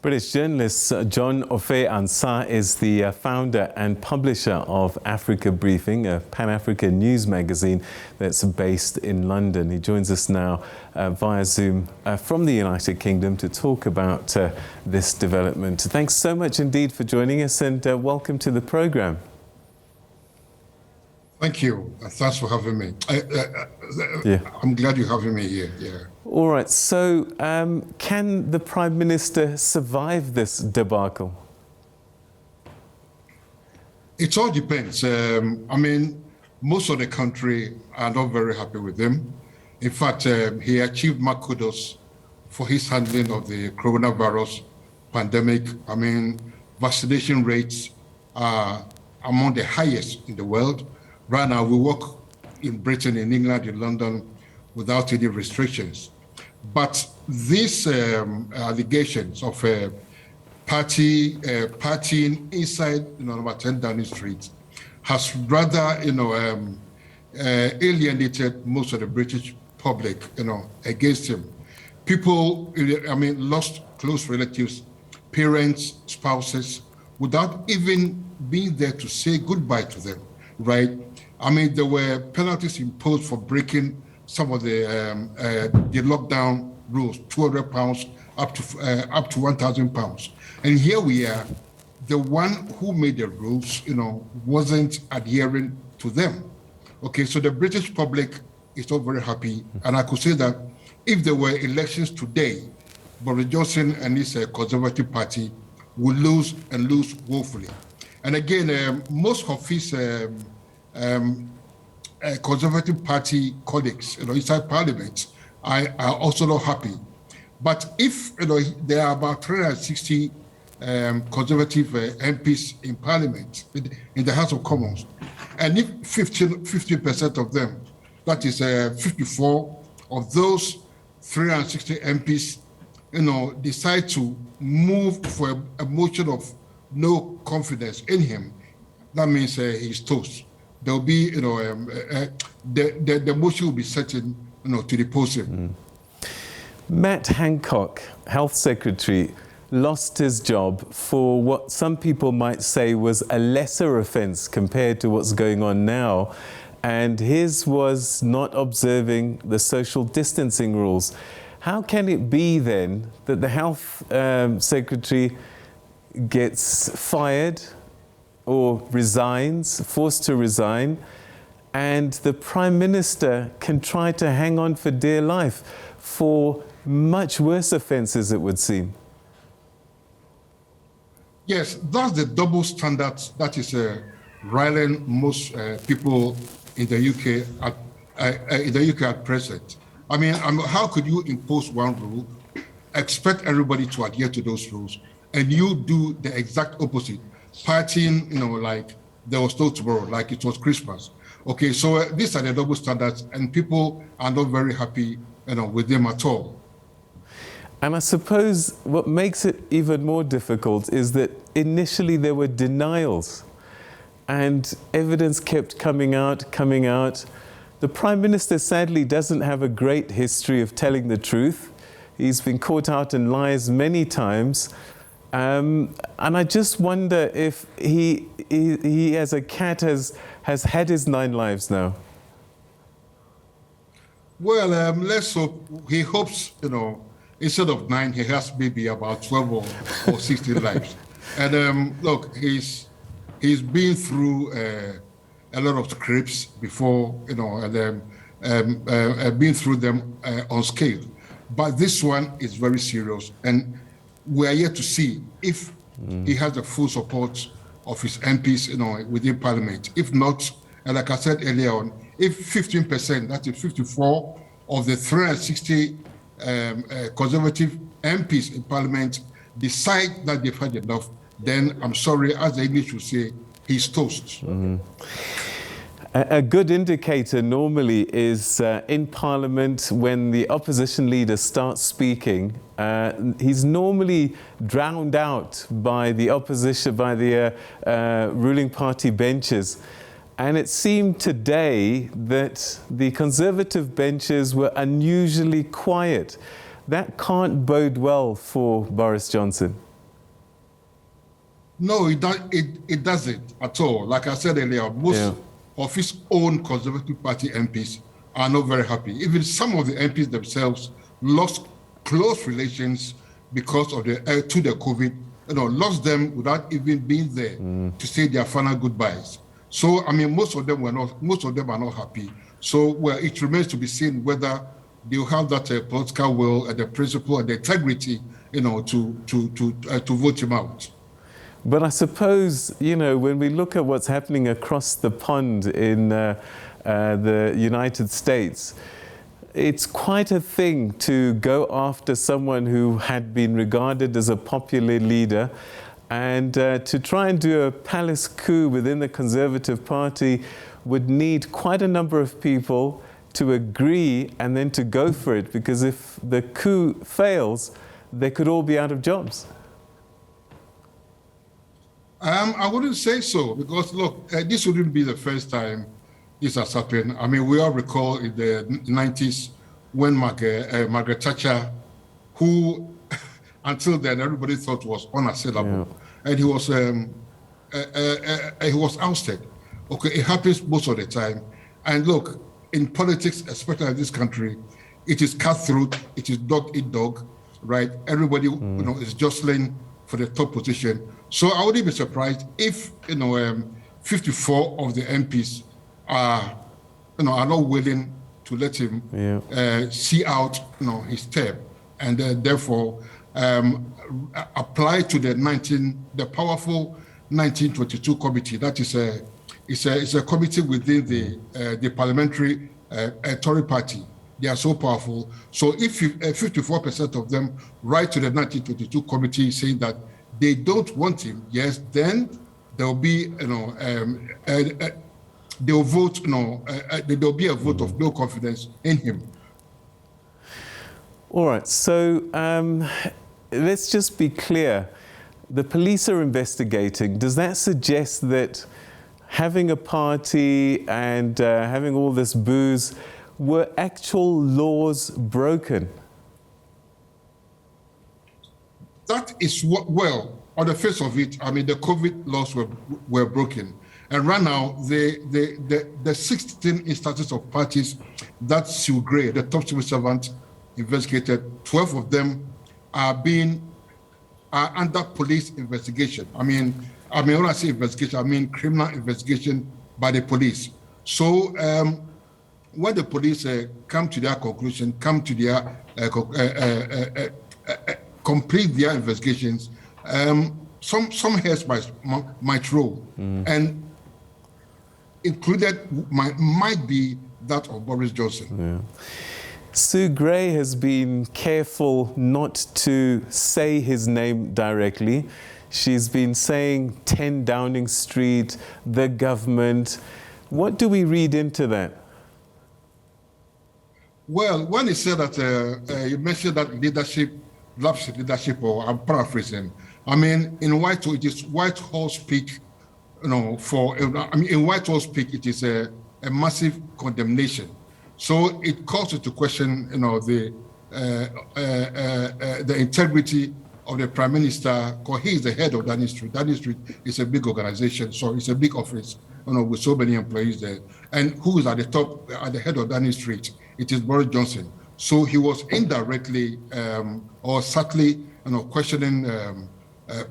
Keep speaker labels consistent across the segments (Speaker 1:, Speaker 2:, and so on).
Speaker 1: British journalist Jon Offei-Ansah is the founder and publisher of Africa Briefing, a Pan-African news magazine that's based in London. He joins us now via Zoom from the United Kingdom to talk about this development. Thanks so much indeed for joining us, and welcome to the programme.
Speaker 2: Thank you. Thanks for having me. I'm glad you're having me here. Yeah.
Speaker 1: All right. So, can the Prime Minister survive this debacle?
Speaker 2: It all depends. I mean, most of the country are not very happy with him. In fact, he achieved more kudos for his handling of the coronavirus pandemic. I mean, vaccination rates are among the highest in the world. Right now, we work in Britain, in England, in London, without any restrictions. But these allegations of partying inside, number 10 Downing Street, has rather, alienated most of the British public, against him. People, lost close relatives, parents, spouses, without even being there to say goodbye to them, right? I mean, there were penalties imposed for breaking some of the lockdown rules, £200 up to £1,000. And here we are, the one who made the rules, wasn't adhering to them. Okay, so the British public is not very happy. And I could say that if there were elections today, Boris Johnson and his Conservative Party would lose and lose woefully. And again, most of his Conservative Party colleagues, inside Parliament, are also not happy. But if there are about 360 Conservative MPs in Parliament, in the House of Commons, and if 50% of them, that is 54 of those 360 MPs, decide to move for a motion of no confidence in him, that means he's toast. There'll be, the motion will be certain, to depose him.
Speaker 1: Matt Hancock, Health Secretary, lost his job for what some people might say was a lesser offence compared to what's going on now. And his was not observing the social distancing rules. How can it be then that the Health Secretary gets fired or resigns, forced to resign, and the Prime Minister can try to hang on for dear life for much worse offences, it would seem?
Speaker 2: Yes, that's the double standard that is riling most people in the UK at present. I mean, how could you impose one rule, expect everybody to adhere to those rules, and you do the exact opposite? Partying, like there was no tomorrow, like it was Christmas. Okay, so these are the double standards, and people are not very happy, with them at all.
Speaker 1: And I suppose what makes it even more difficult is that initially there were denials, and evidence kept coming out. The Prime Minister sadly doesn't have a great history of telling the truth. He's been caught out in lies many times. And I just wonder if he as a cat has had his 9 lives now.
Speaker 2: Well, let's hope. He hopes, instead of 9, he has maybe about 12 or 16 lives. And look, he's been through a lot of scripts before, and been through them on scale. But this one is very serious, and we are yet to see if he has the full support of his MPs, within Parliament. If not, and like I said earlier on, if 15%, that is 54 of the 360 Conservative MPs in Parliament decide that they've had enough, then I'm sorry, as the English would say, he's toast.
Speaker 1: A good indicator normally is in Parliament when the opposition leader starts speaking, he's normally drowned out by the opposition, by the ruling party benches. And it seemed today that the Conservative benches were unusually quiet. That can't bode well for Boris Johnson.
Speaker 2: No, it doesn't at all. Like I said earlier, most of his own Conservative Party MPs are not very happy. Even some of the MPs themselves lost close relations because of the COVID. Lost them without even being there to say their final goodbyes. So I mean, most of them are not happy. So well, it remains to be seen whether they'll have that political will and the principle and the integrity, to vote him out.
Speaker 1: But I suppose, when we look at what's happening across the pond in the United States, it's quite a thing to go after someone who had been regarded as a popular leader, and to try and do a palace coup within the Conservative Party would need quite a number of people to agree and then to go for it, because if the coup fails, they could all be out of jobs.
Speaker 2: I wouldn't say so, because look, this wouldn't be the first time this has happened. I mean, we all recall in the 90s when Margaret Thatcher, who until then everybody thought was unassailable, and he was ousted. Okay, it happens most of the time. And look, in politics, especially in this country, it is cutthroat, it is dog eat dog, right? Everybody is jostling for the top position. So I wouldn't be surprised if 54 of the MPs are not willing to let him see out his term, and therefore apply to the powerful 1922 committee. That is a committee within the parliamentary Tory party. They are so powerful. So if 54% of them write to the 1922 committee saying that they don't want him, yes, then there will be, they will vote, there will be a vote of no confidence in him.
Speaker 1: All right, so let's just be clear. The police are investigating. Does that suggest that having a party and having all this booze, were actual laws broken?
Speaker 2: That is what, well, on the face of it, I mean, the COVID laws were broken. And right now, the 16 instances of parties that Sue Gray, the top civil servant, investigated, 12 of them are under police investigation. I mean, when I say investigation, I mean criminal investigation by the police. So when the police come to their conclusion, complete their investigations, some hairs might roll, and included might be that of Boris Johnson.
Speaker 1: Yeah. Sue Gray has been careful not to say his name directly. She's been saying 10 Downing Street, the government. What do we read into that?
Speaker 2: Well, when he said that, you mentioned that lapse in leadership, or I'm paraphrasing. I mean, in Whitehall, it is Whitehall speak, in Whitehall speak, it is a massive condemnation. So it calls into question, the integrity of the Prime Minister, because he is the head of Downing Street. Downing Street is a big organization, so it's a big office, with so many employees there. And who is at the top, at the head of Downing Street? It is Boris Johnson. So he was indirectly or subtly, questioning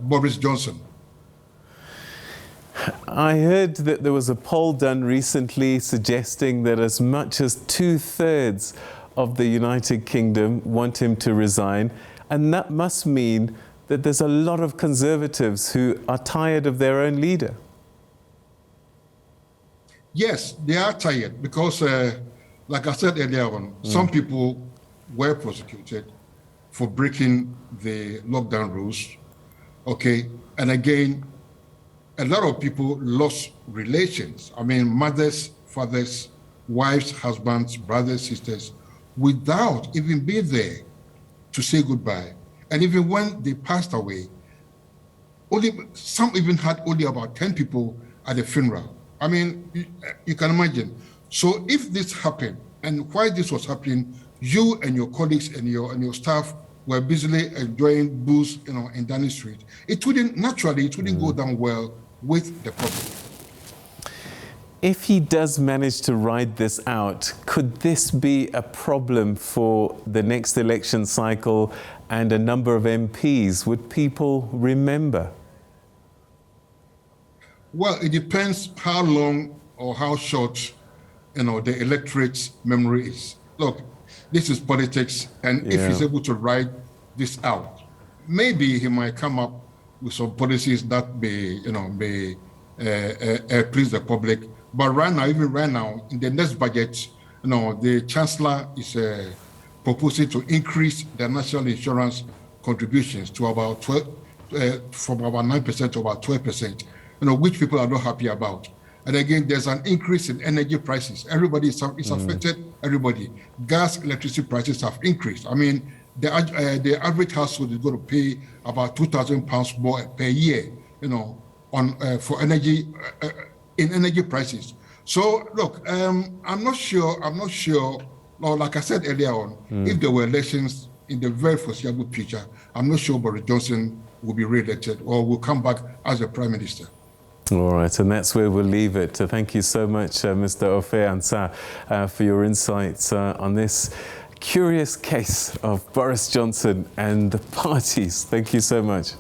Speaker 2: Boris Johnson.
Speaker 1: I heard that there was a poll done recently suggesting that as much as 2/3 of the United Kingdom want him to resign, and that must mean that there's a lot of Conservatives who are tired of their own leader.
Speaker 2: Yes, they are tired because, like I said earlier on, some people were prosecuted for breaking the lockdown rules, okay? And again, a lot of people lost relations. I mean, mothers, fathers, wives, husbands, brothers, sisters, without even being there to say goodbye. And even when they passed away, some even had only about 10 people at the funeral. I mean, you can imagine. So if this happened, and while this was happening, you and your colleagues and your staff were busily enjoying booze, in Downing Street, it wouldn't go down well with the public.
Speaker 1: If he does manage to ride this out, could this be a problem for the next election cycle and a number of MPs? Would people remember?
Speaker 2: Well, it depends how long or how short, the electorate's memory is. Look, this is politics, and if he's able to ride this out, maybe he might come up with some policies that may please the public. But even right now, in the next budget, the Chancellor is proposing to increase the national insurance contributions to about 12, from about 9% to about 12%, which people are not happy about. And again, there's an increase in energy prices. Everybody is affected. Everybody, gas, electricity prices have increased. I mean, the average household is going to pay about £2,000 more per year, for energy. In energy prices. So look, I'm not sure, like I said earlier on, if there were elections in the very foreseeable future, I'm not sure Boris Johnson will be re-elected or will come back as a Prime Minister.
Speaker 1: All right, and that's where we'll leave it. Thank you so much, Mr. Offei-Ansah, for your insights on this curious case of Boris Johnson and the parties. Thank you so much.